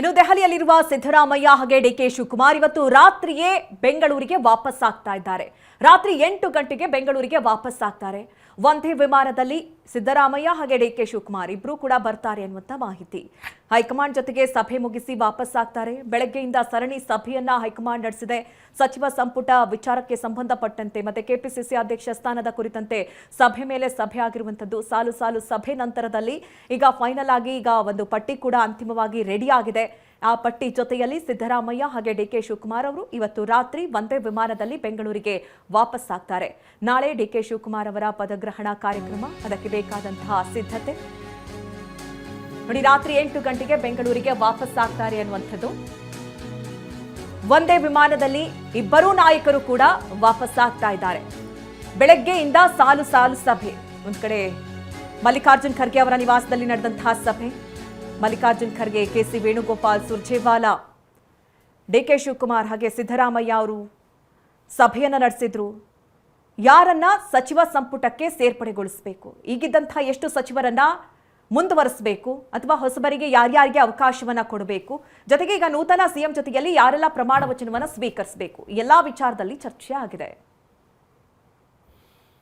ಇನ್ನು ದೆಹಲಿಯಲ್ಲಿರುವ ಸಿದ್ದರಾಮಯ್ಯ ಹಾಗೆ ಡಿಕೆ ಶಿವಕುಮಾರ್ ಇವತ್ತು ರಾತ್ರಿಯೇ ಬೆಂಗಳೂರಿಗೆ ವಾಪಸ್ ಆಗ್ತಾ ಇದ್ದಾರೆ. ರಾತ್ರಿ 8 ಗಂಟೆಗೆ ಬೆಂಗಳೂರಿಗೆ ವಾಪಸ್ ಆಗ್ತಾರೆ. ಒಂದೇ ವಿಮಾನದಲ್ಲಿ ಸಿದ್ದರಾಮಯ್ಯ ಹಾಗೆ ಡಿಕೆ ಶಿವಕುಮಾರ್ ಇಬ್ರು ಕೂಡ ಬರ್ತಾರೆ ಅನ್ನುವಂತ ಮಾಹಿತಿ. ಹೈಕಮಾಂಡ್ ಜೊತೆಗೆ ಸಭೆ ಮುಗಿಸಿ ವಾಪಸ್ ಆಗ್ತಾರೆ. ಬೆಳಗ್ಗೆಯಿಂದ ಸರಣಿ ಸಭೆಯನ್ನ ಹೈಕಮಾಂಡ್ ನಡೆಸಿದೆ. ಸಚಿವ ಸಂಪುಟ ವಿಚಾರಕ್ಕೆ ಸಂಬಂಧಪಟ್ಟಂತೆ ಮತ್ತೆ ಕೆಪಿಸಿಸಿ ಅಧ್ಯಕ್ಷ ಸ್ಥಾನದ ಕುರಿತಂತೆ ಸಭೆ ಮೇಲೆ ಸಭೆ ಆಗಿರುವಂತದ್ದು. ಸಾಲು ಸಾಲು ಸಭೆ ನಂತರದಲ್ಲಿ ಈಗ ಫೈನಲ್ ಆಗಿ ಈಗ ಒಂದು ಪಟ್ಟಿ ಕೂಡ ಅಂತಿಮವಾಗಿ ರೆಡಿ ಆಗಿದೆ. ಆ ಪಟ್ಟಿ ಜೊತೆಯಲ್ಲಿ ಸಿದ್ದರಾಮಯ್ಯ ಹಾಗೆ ಡಿಕೆ ಶಿವಕುಮಾರ್ ಅವರು ಇವತ್ತು ರಾತ್ರಿ ಒಂದೇ ವಿಮಾನದಲ್ಲಿ ಬೆಂಗಳೂರಿಗೆ ವಾಪಸ್ ಆಗ್ತಾರೆ. ನಾಳೆ ಡಿಕೆ ಶಿವಕುಮಾರ್ ಅವರ ಪದಗ್ರಹಣ ಕಾರ್ಯಕ್ರಮ, ಅದಕ್ಕೆ ಬೇಕಾದಂತಹ ಸಿದ್ಧತೆ ನೋಡಿ. ರಾತ್ರಿ 8 ಗಂಟೆಗೆ ಬೆಂಗಳೂರಿಗೆ ವಾಪಸ್ ಆಗ್ತಾರೆ ಅನ್ನುವಂಥದ್ದು. ಒಂದೇ ವಿಮಾನದಲ್ಲಿ ಇಬ್ಬರೂ ನಾಯಕರು ಕೂಡ ವಾಪಸ್ ಆಗ್ತಾ ಇದ್ದಾರೆ. ಬೆಳಗ್ಗೆಯಿಂದ ಸಾಲು ಸಾಲು ಸಭೆ. ಒಂದ್ ಕಡೆ ಮಲ್ಲಿಕಾರ್ಜುನ್ ಖರ್ಗೆ ಅವರ ನಿವಾಸದಲ್ಲಿ ನಡೆದಂತಹ ಸಭೆ. ಮಲ್ಲಿಕಾರ್ಜುನ್ ಖರ್ಗೆ, ಕೆಸಿ ವೇಣುಗೋಪಾಲ್, ಸುರ್ಜೇವಾಲಾ, ಡಿಕೆ ಶಿವಕುಮಾರ್ ಹಾಗೆ ಸಿದ್ದರಾಮಯ್ಯ ಅವರು ಸಭೆಯನ್ನು ನಡೆಸಿದ್ರು. ಯಾರನ್ನ ಸಚಿವ ಸಂಪುಟಕ್ಕೆ ಸೇರ್ಪಡೆಗೊಳಿಸಬೇಕು, ಈಗಿದ್ದಂತಹ ಎಷ್ಟು ಸಚಿವರನ್ನ ಮುಂದುವರಿಸಬೇಕು ಅಥವಾ ಹೊಸಬರಿಗೆ ಯಾರ್ಯಾರಿಗೆ ಅವಕಾಶವನ್ನ ಕೊಡಬೇಕು, ಜೊತೆಗೆ ಈಗ ನೂತನ ಸಿಎಂ ಜೊತೆಯಲ್ಲಿ ಯಾರೆಲ್ಲ ಪ್ರಮಾಣ ವಚನವನ್ನ ಸ್ವೀಕರಿಸಬೇಕು, ಎಲ್ಲಾ ವಿಚಾರದಲ್ಲಿ ಚರ್ಚೆ ಆಗಿದೆ.